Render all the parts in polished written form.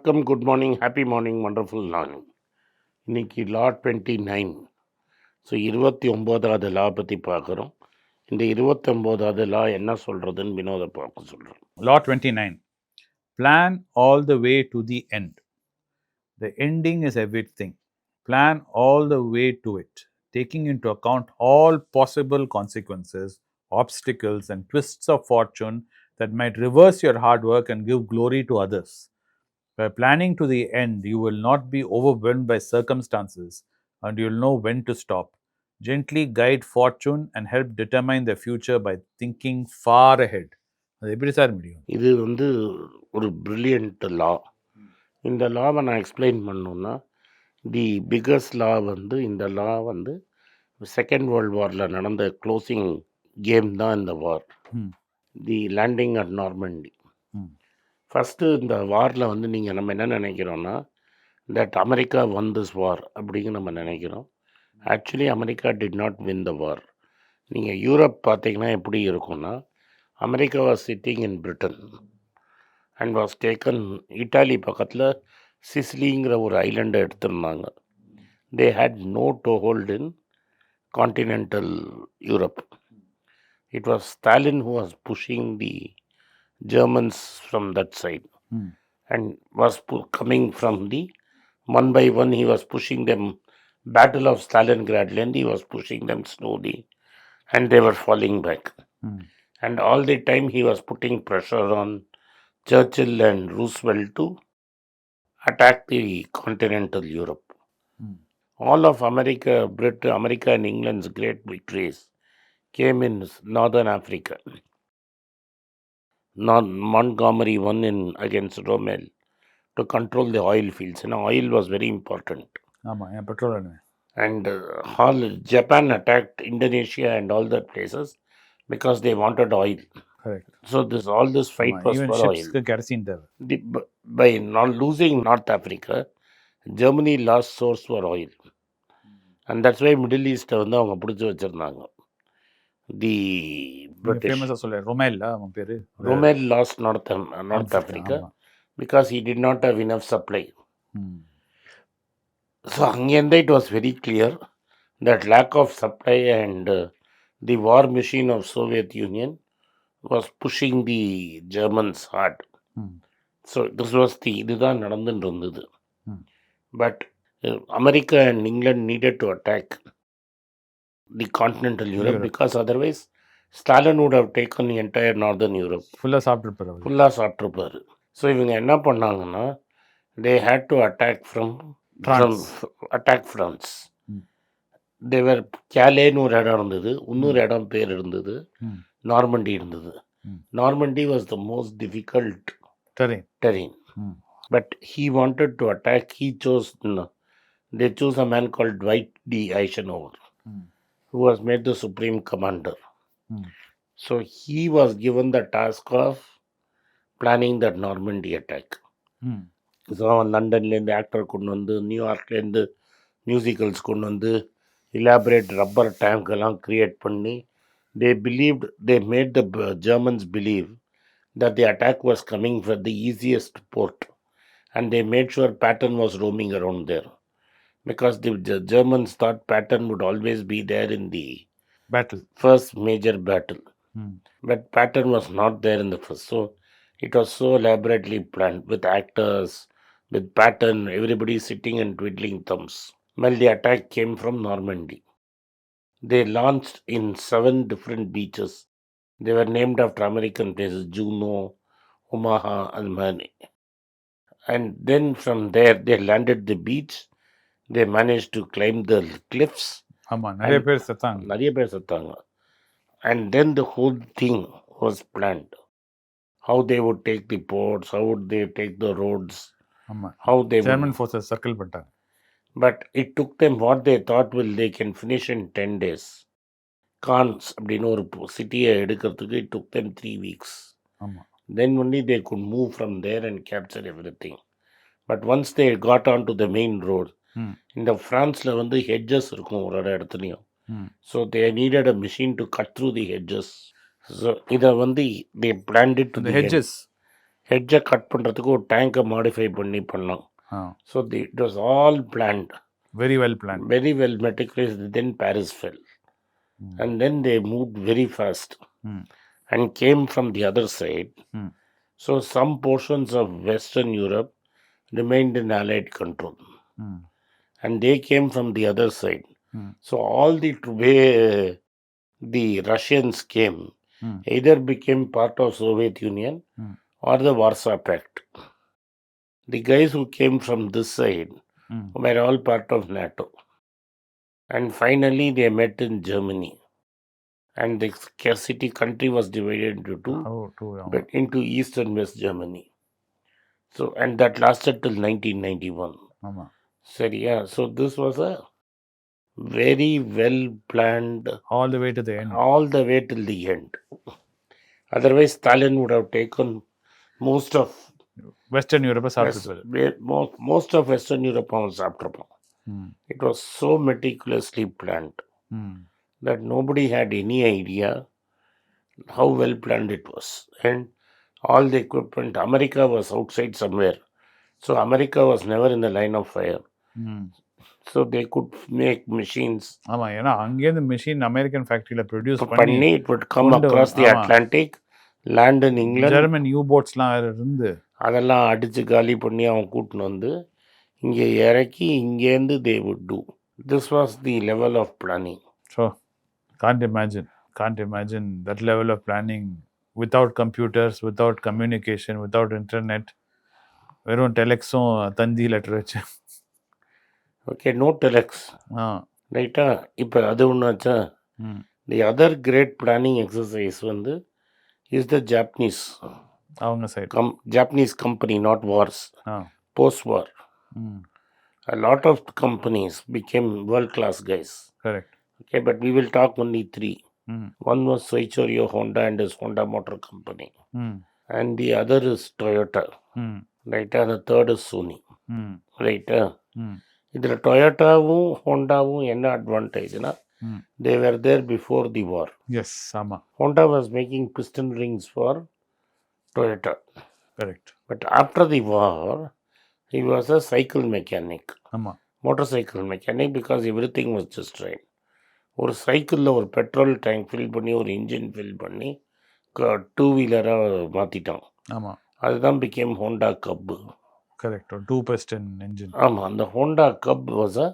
வணக்கம், good morning, happy morning, wonderful morning. இன்னைக்கு லா 29. So 29வது லா பற்றி பார்க்குறோம். இந்த 29வது லா என்ன சொல்கிறதுன்னு வினோத பார்க்க சொல்கிறோம். Law 29. Plan all the way to the end. The ending is everything. Plan all the way to it, taking into account all possible consequences, obstacles, and twists of fortune that might reverse your hard work and give glory to others. By planning to the end, you will not be overwhelmed by circumstances and you will know when to stop. Gently guide fortune and help determine the future by thinking far ahead. அது எப்படி sir முடியும்? இது ஒரு brilliant லா. இந்த லாவை நான் explain பண்ணணுன்னா, the biggest லா இந்த law second world வாரில் நடந்த க்ளோசிங் கேம் தான் இந்த war, the landing at Normandy. First இந்த வாரில் நம்ம என்ன நினைக்கிறோன்னா, that America won this war அப்படிங்க நம்ம நினைக்கிறோம். Actually America did not win the war. நீங்கள் யூரோப் பார்த்தீங்கன்னா எப்படி இருக்கும்னா, America was sitting in Britain and was taken. Italy பக்கத்தில் சிசிலிங்கிற ஒரு ஐலண்டை எடுத்திருந்தாங்க. They had no toehold in continental Europe. It was Stalin who was pushing the Germans from that side and was coming from the one by one. He was pushing them. Battle of Stalingrad land, he was pushing them slowly and they were falling back. And all the time he was putting pressure on Churchill and Roosevelt to attack the continental Europe. All of America, America and England's great victories came in northern Africa. Montgomery won against Rommel to control the oil fields. Oil was very important. Petrol. And Japan attacked Indonesia and all the places because they wanted oil. Correct. So all this fight was even for ships oil. kerosene there. By not losing North Africa, Germany lost source for oil. And that's why Middle East அவங்க பிடிச்சி வச்சிருந்தாங்க. The British. Rommel lost North Africa because he did not have enough supply. So again, it was very clear that lack of supply and the war machine of Soviet Union was pushing the Germans hard. So this was இதுதான் நடந்துட்டு இருந்தது. But America and England needed to attack the continental Europe because otherwise Stalin would have taken the entire northern Europe. ஃபுல்லாக சாப்பிட்ருப்பாரு. So இவங்க என்ன பண்ணாங்கன்னா, they had to attack France. தேவர் கேலேன்னு ஒரு இடம் இருந்தது, இன்னொரு இடம் பேர் இருந்தது, நார்மண்டி இருந்தது. Normandy was the most difficult terrain. But he wanted to attack. They chose a man called Dwight D. Eisenhower, who was made the supreme commander. So he was given the task of planning that Normandy attack. So லண்டன்லேருந்து actor கொண்டு வந்து, நியூயார்க்லேருந்து musicals கொண்டு வந்து, elaborate rubber tank எல்லாம் create பண்ணி, they made the Germans believe that the attack was coming from the easiest port, and they made sure Patton was roaming around there. Because the Germans thought Patton would always be there in the first major battle. But Patton was not there in the first. So it was so elaborately planned with actors, with Patton, everybody sitting and twiddling thumbs. Well, the attack came from Normandy. They launched in 7 different beaches. They were named after American places: Juneau, Omaha, and Mane. And then from there, they landed the beach. They managed to climb the cliffs. நிறைய பேர் செத்தாங்க. And then the whole thing was planned. How they would take the ports, how would they take the roads, how they German forces circle பண்ணிட்டாங்க. But it took them what they thought they can finish in 10 days. Cannes அப்படின்னு ஒரு சிட்டியை எடுக்கிறதுக்கு it took them 3 weeks. Then only they could move from there and capture everything. But once they got onto the main road, இந்த ஃப்ரான்ஸில் hedges இருக்கும் ஒரு இடத்துலையும். So they needed a machine to cut through the hedges. So இதை they planned it to the hedges. ஹெட்ஜை cut பண்ணுறதுக்கு ஒரு டேங்கை மாடிஃபை பண்ணோம். So it was all planned. Very well planned. Very well meticulous. Then Paris fell. And then they moved very fast and came from the other side. So some portions of Western Europe remained in Allied control. And they came from the other side. So all the way the Russians came, either became part of Soviet Union or the Warsaw Pact. The guys who came from this side were all part of NATO. And finally they met in Germany. And the city country was divided into two, but into East and West Germany. So, and that lasted till 1991. Seriya. So this was a very well planned. All the way to the end. All the way till the end. Otherwise, Stalin would have taken most of Western Europe. Most of Western Europe was after. It was so meticulously planned. That nobody had any idea how well planned it was. And all the equipment, America was outside somewhere. So America was never in the line of fire. So they could make machines. ஏன்னா அங்கேருந்து machine American ஃபேக்டரியில் produce பண்ணி it would come across the Atlantic, land in England. German யூ-போட்ஸ்லாம் இருந்து அதெல்லாம் அடித்து காலி பண்ணி அவன் கூட்டின்னு வந்து இங்கே இறக்கி இங்கேருந்து they would do. This was the level of planning. So Can't imagine that level of planning without computers, without communication, without internet. வெறும் டெலெக்ஸும் தந்தி லெட்டர் வச்சு. Okay, no telex. ரைட்டா? இப்போ அது ஒன்றாச்சா? The other great planning exercise வந்து is the Japanese. அவங்க side Japanese company, not wars, post war. A lot of companies became world class guys. Correct. Okay, but we will talk only three. One was Soichiro Honda and his Honda Motor Company. And the other is Toyota. Right? And the third is Sony. Right? இதில் டொயோட்டாவும் ஹோண்டாவும் என்ன அட்வான்டேஜ்னா, they were there before the war. Yes, ஆமாம். Honda was making piston rings for Toyota. Correct. But after the war, he was a cycle mechanic. ஆமாம். Motorcycle mechanic, because everything was just right. ஒரு சைக்கிளில் ஒரு petrol tank fill பண்ணி ஒரு engine fill பண்ணி two வீலராக மாற்றிட்டான். ஆமாம். அதுதான் became Honda cup. Correct. 2 piston engine. ஆமாம், அந்த Honda cup was a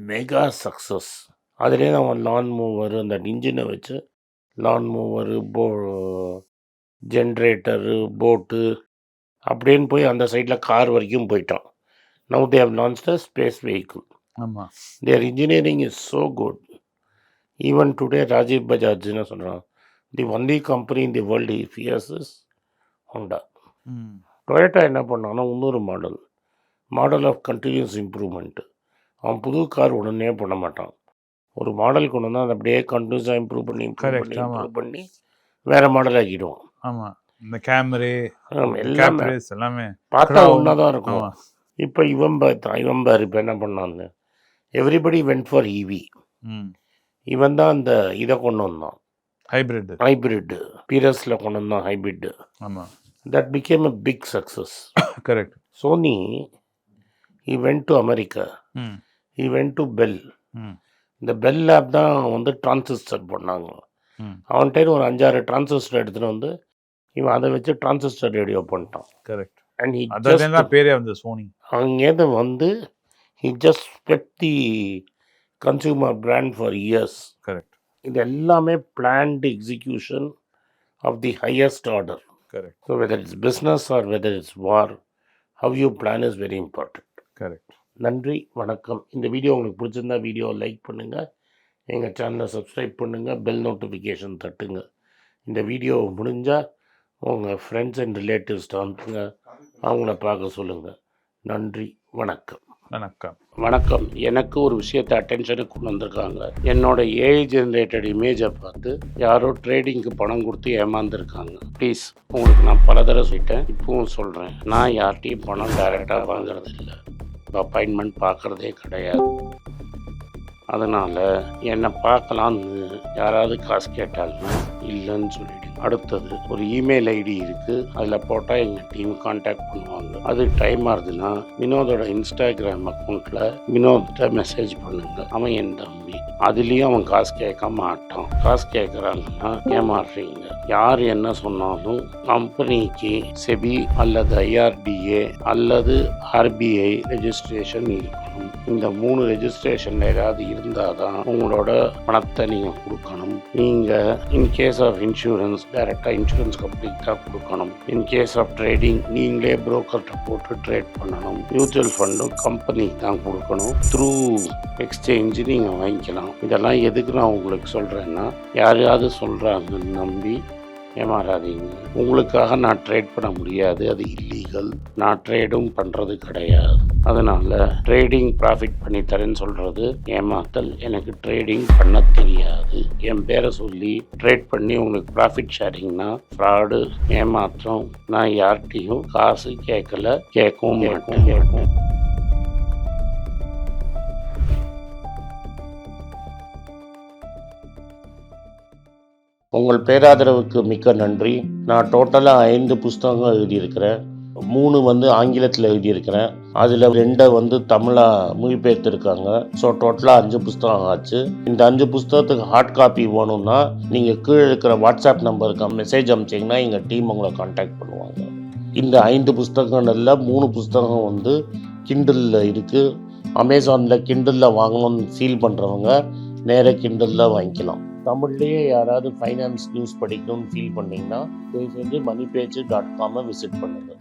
mega success. அதுலேயே அவன் லான் மூவர், அந்த இன்ஜினை வச்சு லான் மூவரு, ஜென்ரேட்டரு, போட்டு அப்படின்னு போய் அந்த சைடில் கார் வரைக்கும் போயிட்டான். Now they have launched a space vehicle. ஆமாம். Their engineering is so good. Even today, Rajiv Bajaj என்ன சொல்கிறான், the only company in the world he fears is Honda. Toyota என்ன பண்ணான்னா இன்னொரு மாடல் ஆஃப் கண்டினியூஸ் இம்ப்ரூவ்மெண்ட். அவன் புது car உடனே பண்ண மாட்டான். ஒரு மாடல் கொண்டு வந்தால் அதை அப்படியே கண்டினியூஸாக இம்ப்ரூவ் பண்ணி வேறு மாடல் ஆக்கிடுவான். ஆமாம். இந்த கேமரே எல்லாமே பார்த்தா ஒன்றா தான் இருக்கும். இப்போ இவன் பாரு இப்போ என்ன பண்ணான்னு, எவ்ரிபடி வென்ட் ஃபார் இவி. இவன் தான் அந்த இதை கொண்டு வந்தான், ஹைப்ரிட் பீரஸில் கொண்டு வந்தான் ஹைப்ரிட். ஆமாம். That became a big success. Correct. Sony he went to America. he went to Bell. இந்த பெல் லேப் தான் வந்து டிரான்சிஸ்டர் பண்ணாங்க. அவன்கிட்ட ஒரு 5-6 டிரான்சிஸ்டர் எடுத்துகிட்டு வந்து இவன் அதை வச்சு டிரான்சிஸ்டர் ரேடியோ பண்ணிட்டான். கரெக்ட். அண்ட் பேரே வந்து சோனி. அங்கேருந்து வந்து he just swept the consumer brand for years. Correct. இது எல்லாமே planned execution of the highest order. Correct. So whether it's business or whether it's war, how you plan is very important. Correct. நன்றி, வணக்கம். இந்த video உங்களுக்கு பிடிச்சிருந்தா video like பண்ணுங்கள், எங்கள் சேனலை சப்ஸ்கிரைப் பண்ணுங்கள், பெல் நோட்டிஃபிகேஷன் தட்டுங்க. இந்த வீடியோ முடிஞ்சால் உங்கள் ஃப்ரெண்ட்ஸ் அண்ட் ரிலேட்டிவ்ஸ்ட்டு அனுப்புங்க, அவங்கள பார்க்க சொல்லுங்கள். நன்றி, வணக்கம். வணக்கம். எனக்கு ஒரு விஷயத்தை அட்டென்ஷனுக்கு கொண்டு வந்திருக்காங்க. என்னோட ஏஐ ஜென்ரேட்டட் இமேஜை பார்த்து யாரோ ட்ரேடிங்க்கு பணம் கொடுத்து ஏமாந்துருக்காங்க. ப்ளீஸ், உங்களுக்கு நான் பல தடவை சொல்லிட்டேன், இப்பவும் சொல்கிறேன், நான் யார்கிட்டையும் பணம் டைரெக்டாக வாங்குறது இல்லை, அப்பாயின்மெண்ட் பார்க்குறதே கிடையாது. அதனால் என்னை பார்க்கலான்னு யாராவது காசு கேட்டாங்கன்னா இல்லைன்னு சொல்லிடுங்க. அடுத்தது ஒரு இமெயில் ஐடி இருக்குது, அதில் போட்டால் எங்கள் டீம் கான்டாக்ட் பண்ணுவாங்க. அது டைம் ஆகுதுன்னா வினோதோட இன்ஸ்டாகிராம் அக்கௌண்ட்டில் வினோத்திட்ட மெசேஜ் பண்ணுங்க. அவன் என் தம்பி, அதுலேயும் அவன் காசு கேட்க மாட்டான். காசு கேட்குறாங்கன்னா ஏமாறுறீங்க. யார் என்ன சொன்னாலும் கம்பெனிக்கு செபி அல்லது ஐஆர்டிஏ அல்லது ஆர்பிஐ ரெஜிஸ்ட்ரேஷன் இருக்கணும். இந்த 3 ரெஜிஸ்ட்ரேஷன் ஏதாவது இருந்தால் தான் உங்களோட பணத்தை நீங்கள் கொடுக்கணும். நீங்கள் இன்கேஸ் ஆஃப் இன்சூரன்ஸ் டைரெக்டாக இன்சூரன்ஸ் கம்பெனிக்கு தான் கொடுக்கணும். இன்கேஸ் ஆஃப் ட்ரேடிங் நீங்களே புரோக்கர்கிட்ட போட்டு ட்ரேட் பண்ணணும். மியூச்சுவல் ஃபண்டும் கம்பெனிக்கு தான் கொடுக்கணும். த்ரூ எக்ஸ்சேஞ்சு நீங்கள் வாங்கிக்கலாம். இதெல்லாம் எதுக்கு நான் உங்களுக்கு சொல்கிறேன்னா, யாரையாவது சொல்கிறாங்கன்னு நம்பி ஏமாறாதீங்க. உங்களுக்காக நான் ட்ரேட் பண்ண முடியாது, அது இல்லீகல். நான் ட்ரேடும் பண்ணுறது கிடையாது. அதனால் ட்ரேடிங் ப்ராஃபிட் பண்ணி தரேன்னு சொல்கிறது ஏமாத்தல். எனக்கு ட்ரேடிங் பண்ண தெரியாது. என் பேரை சொல்லி ட்ரேட் பண்ணி உங்களுக்கு ப்ராஃபிட் ஷேரிங்னா ஃப்ராடு, ஏமாற்றம். நான் யார்கிட்டையும் காசு கேட்கல, கேட்கவும் மாட்டேன். உங்கள் பேராதரவுக்கு மிக்க நன்றி. நான் டோட்டலாக 5 புஸ்தகங்கள் எழுதியிருக்கிறேன். 3 வந்து ஆங்கிலத்தில் எழுதியிருக்கிறேன். அதில் 2 தமிழாக மொழிபெயர்த்துருக்காங்க. ஸோ டோட்டலாக 5 புஸ்தகம் ஆச்சு. இந்த 5 புஸ்தகத்துக்கு ஹார்ட் காப்பி வேணும்னா நீங்கள் கீழே இருக்கிற வாட்ஸ்அப் நம்பருக்கு மெசேஜ் அனுப்பிச்சிங்கன்னா எங்கள் டீம் உங்களை கான்டாக்ட் பண்ணுவாங்க. இந்த 5 புஸ்தகங்களில் 3 புஸ்தகம் கிண்டலில் இருக்குது. அமேசானில் கிண்டலில் வாங்கணும்னு ஃபீல் பண்ணுறவங்க நேராக கிண்டலில் வாங்கிக்கலாம். தமிழ்லேயே யாராவது ஃபைனான்ஸ் நியூஸ் படிக்கணும்னு ஃபீல் பண்ணிங்கன்னா தயவுசெஞ்சு moneypage.com விசிட் பண்ணுங்கள்.